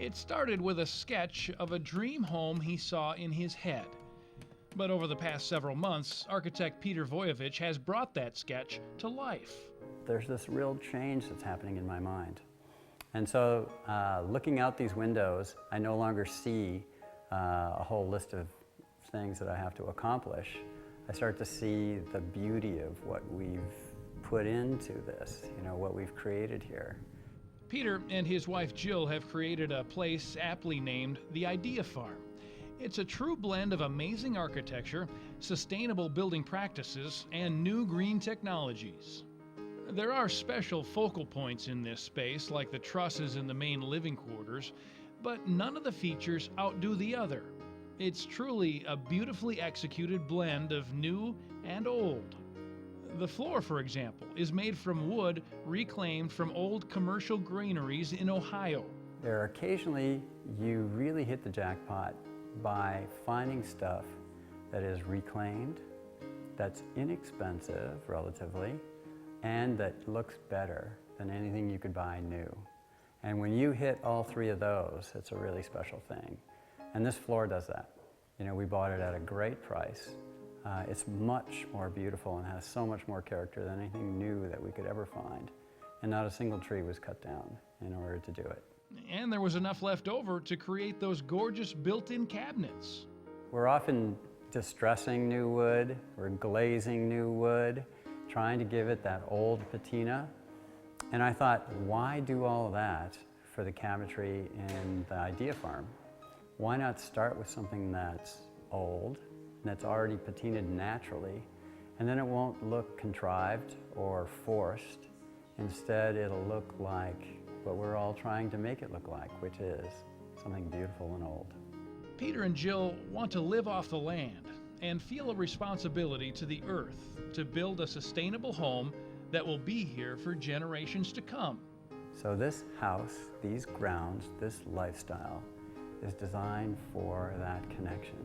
It started with a sketch of a dream home he saw in his head. But over the past several months, architect Peter Vujovich has brought that sketch to life. There's this real change that's happening in my mind. And so looking out these windows, I no longer see a whole list of things that I have to accomplish. I start to see the beauty of what we've put into this, what we've created here. Peter and his wife Jill have created a place aptly named the Idea Farm. It's a true blend of amazing architecture, sustainable building practices, and new green technologies. There are special focal points in this space, like the trusses in the main living quarters, but none of the features outdo the other. It's truly a beautifully executed blend of new and old. The floor, for example, is made from wood reclaimed from old commercial granaries in Ohio. There occasionally you really hit the jackpot by finding stuff that is reclaimed, that's inexpensive relatively, and that looks better than anything you could buy new. And when you hit all three of those, it's a really special thing. And this floor does that. We bought it at a great price. It's much more beautiful and has so much more character than anything new that we could ever find. And not a single tree was cut down in order to do it. And there was enough left over to create those gorgeous built-in cabinets. We're often distressing new wood, we're glazing new wood, trying to give it that old patina. And I thought, why do all of that for the cabinetry in the Idea Farm? Why not start with something that's old, that's already patinaed naturally, and then it won't look contrived or forced. Instead, it'll look like what we're all trying to make it look like, which is something beautiful and old. Peter and Jill want to live off the land and feel a responsibility to the earth to build a sustainable home that will be here for generations to come. So this house, these grounds, this lifestyle is designed for that connection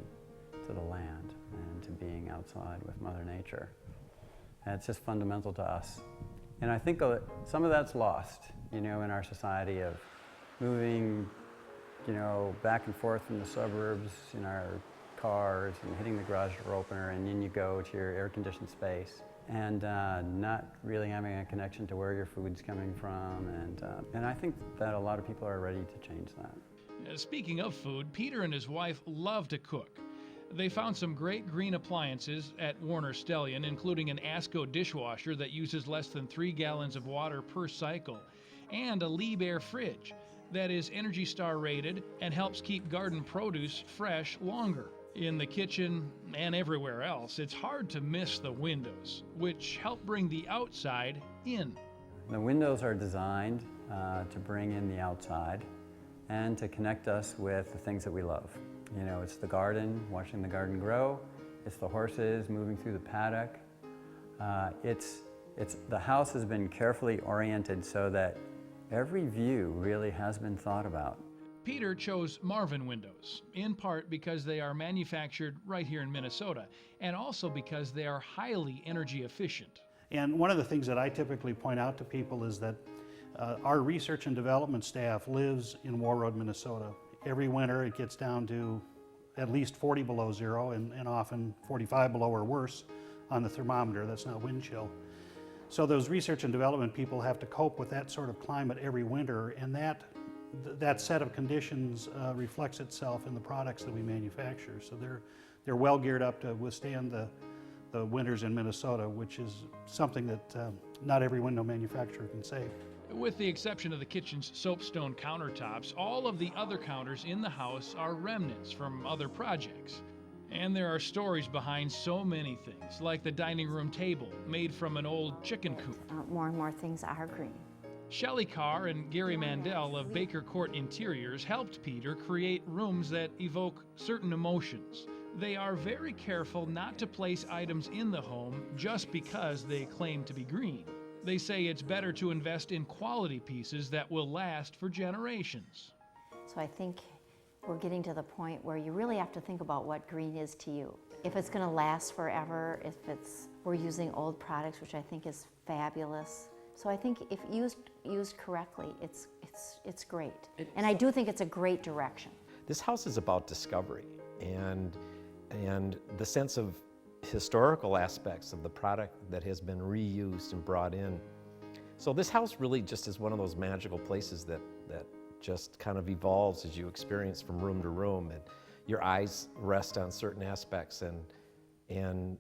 to the land and to being outside with Mother Nature. And it's just fundamental to us. And I think some of that's lost, in our society of moving, back and forth from the suburbs in our cars and hitting the garage door opener, and then you go to your air-conditioned space and not really having a connection to where your food's coming from. And I think that a lot of people are ready to change that. Speaking of food, Peter and his wife love to cook. They found some great green appliances at Warner Stellian, including an ASCO dishwasher that uses less than 3 gallons of water per cycle, and a Liebherr fridge that is Energy Star rated and helps keep garden produce fresh longer. In the kitchen and everywhere else, it's hard to miss the windows, which help bring the outside in. The windows are designed to bring in the outside and to connect us with the things that we love. It's the garden, watching the garden grow. It's the horses moving through the paddock. The house has been carefully oriented so that every view really has been thought about. Peter chose Marvin windows, in part because they are manufactured right here in Minnesota, and also because they are highly energy efficient. And one of the things that I typically point out to people is that our research and development staff lives in Warroad, Minnesota. Every winter it gets down to at least 40 below zero and often 45 below or worse on the thermometer. That's not wind chill. So those research and development people have to cope with that sort of climate every winter, and that set of conditions reflects itself in the products that we manufacture. So they're well geared up to withstand the winters in Minnesota, which is something that not every window manufacturer can say. With the exception of the kitchen's soapstone countertops, all of the other counters in the house are remnants from other projects. And there are stories behind so many things, like the dining room table made from an old chicken coop. More and more things are green. Shelley Carr and Gary Mandel of Baker Court Interiors helped Peter create rooms that evoke certain emotions. They are very careful not to place items in the home just because they claim to be green. They say it's better to invest in quality pieces that will last for generations. So I think we're getting to the point where you really have to think about what green is to you. If it's going to last forever, we're using old products, which I think is fabulous. So I think if used correctly, it's great. And I do think it's a great direction. This house is about discovery and the sense of historical aspects of the product that has been reused and brought in. So this house really just is one of those magical places that just kind of evolves as you experience from room to room, and your eyes rest on certain aspects, and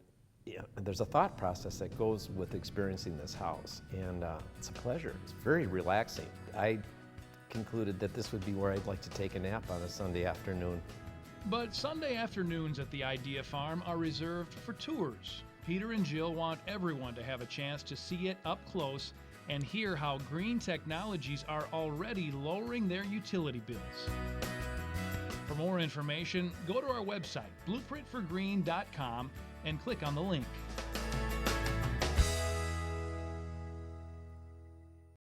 there's a thought process that goes with experiencing this house, and it's a pleasure. It's very relaxing. I concluded that this would be where I'd like to take a nap on a Sunday afternoon. But Sunday afternoons at the Idea Farm are reserved for tours. Peter and Jill want everyone to have a chance to see it up close and hear how green technologies are already lowering their utility bills. For more information, go to our website, blueprintforgreen.com, and click on the link.